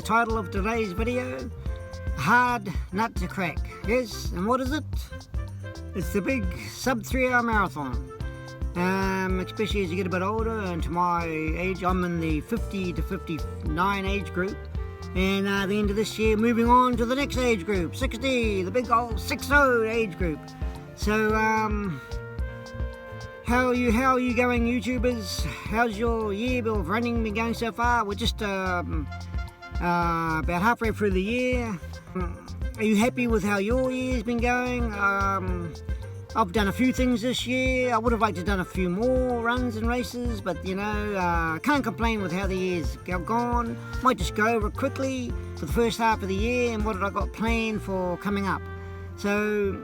the title of today's video, Hard Nut to Crack. Yes, and what is it? It's the big sub 3 hour marathon. Especially as you get a bit older, and to my age, I'm in the 50 to 59 age group. And at the end of this year, moving on to the next age group, 60, the big old 60 age group. So, how are you going, YouTubers? How's your year of running been going so far? We're just about halfway through the year. Are you happy with how your year's been going? I've done a few things this year. I would have liked to have done a few more runs and races, but you know, can't complain with how the year's gone. Might just go over quickly for the first half of the year and what have I got planned for coming up. So,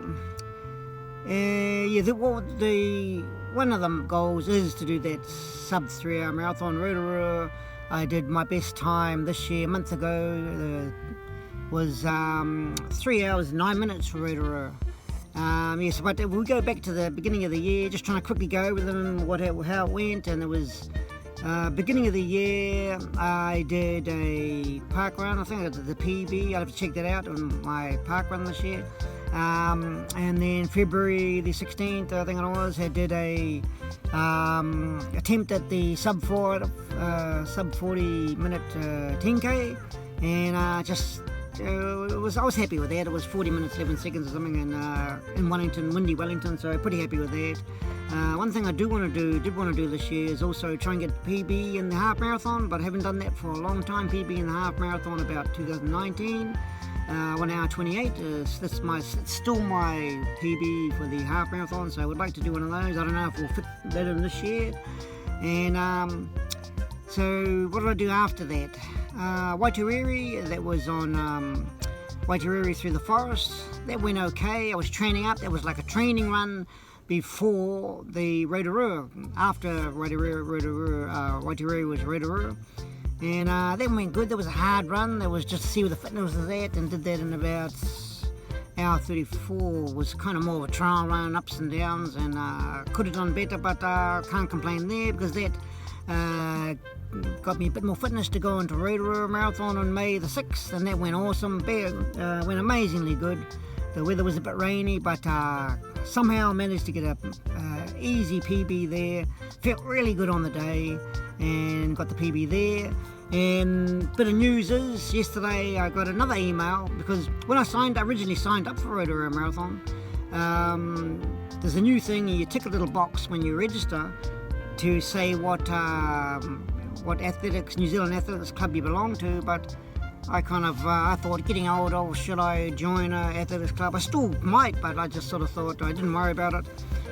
one of the goals is to do that sub 3 hour marathon. Rotorua, I did my best time this year, a month ago, was 3 hours 9 minutes for Rotorua. Yes, but if we go back to the beginning of the year, just trying to quickly go over them, how it went, and it was beginning of the year, I did a park run. I think I did the PB. I'll have to check that out on my park run this year. And then February the 16th, I think it was, I did a attempt at the sub 40 minute 10k, and I was happy with that. It was 40 minutes 11 seconds or something in Wellington, windy Wellington, so pretty happy with that. One thing I did want to do this year is also try and get PB in the half marathon, but I haven't done that for a long time. PB in the half marathon about 2019, 1 hour 28. It's still my PB for the half marathon, so I would like to do one of those. I don't know if we'll fit that in this year. And so what did I do after that? Waitariri, that was on Waitariri through the forest. That went okay. I was training up. That was like a training run before the Rotorua. After Waitariri was Rotorua. And that went good. That was a hard run. That was just to see where the fitness was at, and did that in about hour 34. Was kind of more of a trial run, ups and downs, and could have done better, but can't complain there, because that got me a bit more fitness to go into Rotorua Marathon on May the 6th, and that went awesome. Went amazingly good. The weather was a bit rainy, but somehow managed to get a easy PB there. Felt really good on the day and got the PB there. And bit of news is, yesterday I got another email, because when I originally signed up for Rotorua Marathon, there's a new thing. You tick a little box when you register to say what New Zealand Athletics Club you belong to, but I thought, getting older, should I join an athletics club? I still might, but I just sort of thought, I didn't worry about it.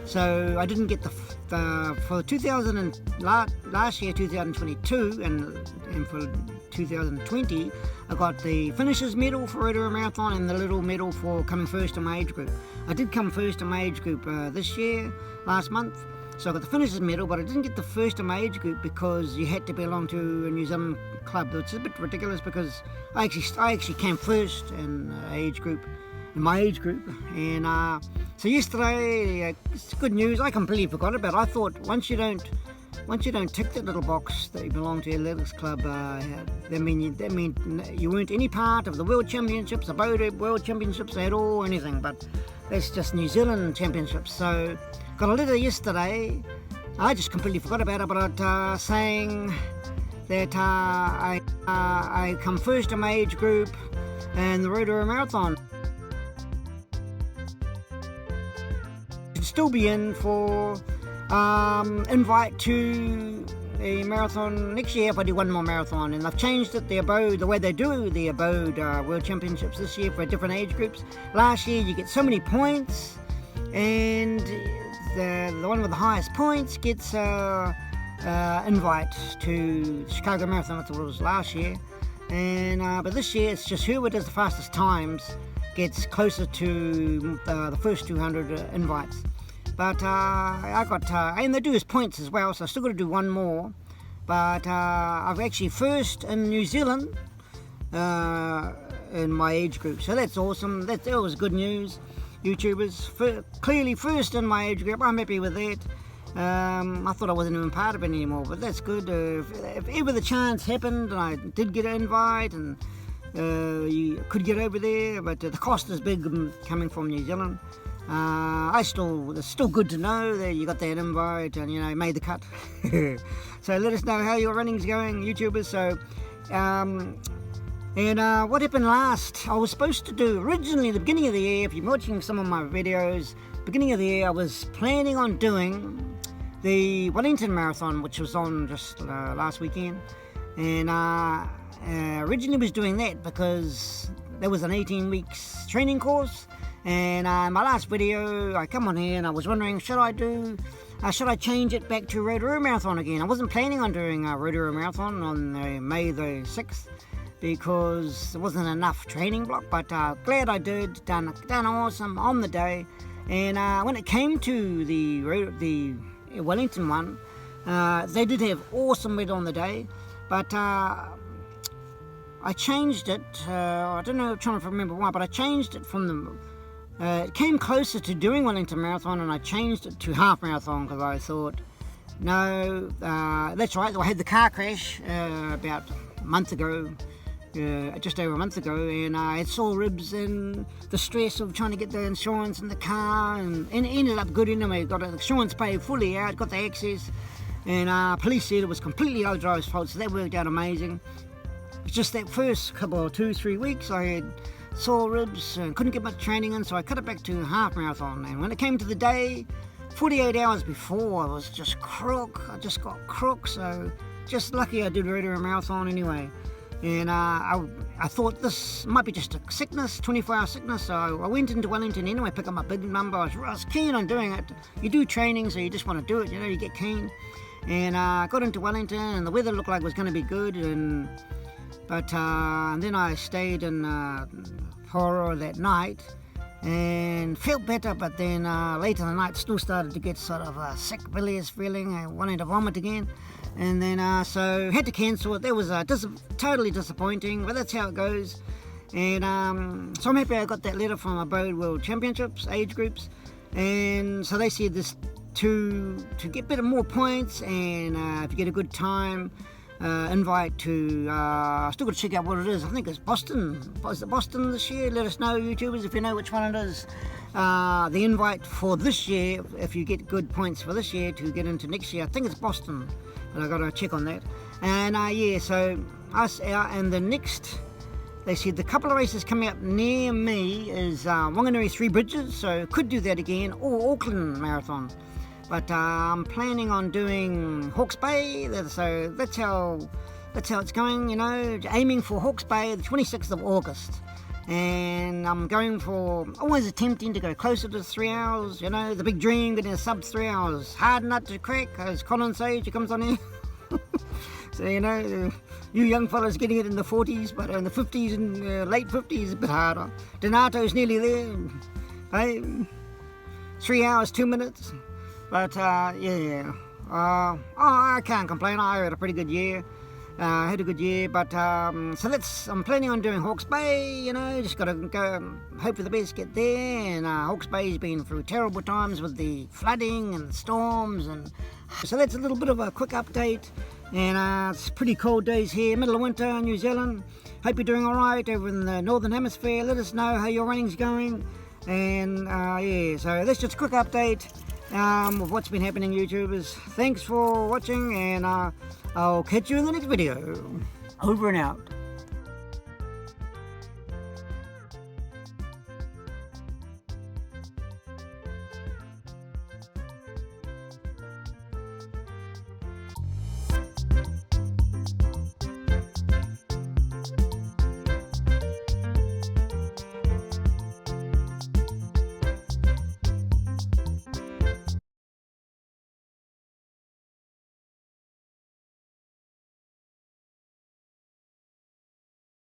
So I didn't get for last year, 2022, and for 2020, I got the finishers medal for Rotorua Marathon and the little medal for coming first in my age group. I did come first in my age group this year, last month. So I got the finishers medal, but I didn't get the first in my age group because you had to belong to a New Zealand club. It's a bit ridiculous, because I actually came first in my age group, and so yesterday, it's good news. I completely forgot about it. I thought once you don't tick that little box that you belong to the athletics club, that mean you weren't any part of the World Championships, the Boda World Championships at all, or anything. But that's just New Zealand Championships. So got a letter yesterday. I just completely forgot about it, but saying that I come first in my age group and the Rotorua Marathon. Should still be in for invite to a marathon next year if I do one more marathon. And I've changed it, the way they do the Abode World Championships this year for different age groups. Last year you get so many points, and the one with the highest points gets invite to Chicago Marathon. That's what it was last year. And but this year it's just whoever does the fastest times gets closer to the first 200 invites. But I got, and they do his points as well, so I still got to do one more. But I've actually first in New Zealand in my age group, so that's awesome. That was good news, YouTubers. Clearly first in my age group. I'm happy with that. I thought I wasn't even part of it anymore, but that's good. If ever the chance happened and I did get an invite and you could get over there, but the cost is big coming from New Zealand. It's still good to know that you got that invite and, you know, made the cut. So let us know how your running's going, YouTubers. So, what happened last? I was supposed to do, originally, the beginning of the year, if you're watching some of my videos, beginning of the year, I was planning on doing the Wellington Marathon, which was on just last weekend. And originally was doing that because there was an 18 weeks training course. And my last video, I come on here and I was wondering, should I change it back to Rotorua Marathon again? I wasn't planning on doing a Rotorua Marathon on May the 6th because there wasn't enough training block, but glad I did, done awesome on the day. And when it came to the Wellington one, they did have awesome weather on the day, but I changed it, I don't know, I'm trying to remember why, but I changed it from the it came closer to doing Wellington Marathon, and I changed it to half marathon because I thought, no, that's right, I had the car crash about a month ago, just over a month ago, and I had sore ribs and the stress of trying to get the insurance in the car, and it ended up good anyway. Got the insurance paid fully out, got the access, and police said it was completely other driver's fault, so that worked out amazing. It's just that first couple of 2-3 weeks I had sore ribs and couldn't get much training in, so I cut it back to half marathon. And when it came to the day, 48 hours before, I was just crook. I just got crook, so just lucky I did Rotorua Marathon anyway. And I thought this might be just a sickness, 24-hour sickness, so I went into Wellington anyway, pick up my big number. I was keen on doing it. You do training, so you just want to do it, you know, you get keen. And I got into Wellington, and the weather looked like it was going to be good, but then I stayed in Horo that night and felt better, but then later in the night still started to get sort of a sick, bilious feeling. I wanted to vomit again, and then so had to cancel it. That was totally disappointing, but that's how it goes. And so I'm happy I got that letter from Abode World Championships age groups, and so they said this to get more points, and if you get a good time, invite to, still got to check out what it is. I think it's Boston. Is it Boston this year? Let us know, YouTubers, if you know which one it is. The invite for this year, if you get good points for this year to get into next year, I think it's Boston, but I got to check on that. And yeah, so us out, and the next, they said the couple of races coming up near me is Wanganui Three Bridges, so could do that again, or Auckland Marathon. But I'm planning on doing Hawke's Bay, so that's how it's going, you know, aiming for Hawke's Bay the 26th of August. And I'm going for, always attempting to go closer to 3 hours, you know, the big dream, getting a sub 3 hours. Hard nut to crack, as Colin Sage, who comes on here. So, you know, you young fellas getting it in the 40s, but in the 50s and late 50s, a bit harder. Donato's nearly there. Hey, 3 hours, 2 minutes. But yeah, I can't complain. I had a pretty good year. Had a good year, but so I'm planning on doing Hawke's Bay, you know, just got to go, hope for the best, get there. And Hawke's Bay's been through terrible times with the flooding and storms, and so that's a little bit of a quick update. And it's pretty cold days here, middle of winter in New Zealand. Hope you're doing all right over in the Northern Hemisphere. Let us know how your running's going. And yeah, so that's just a quick update of what's been happening, YouTubers. Thanks for watching, and I'll catch you in the next video. Over and out.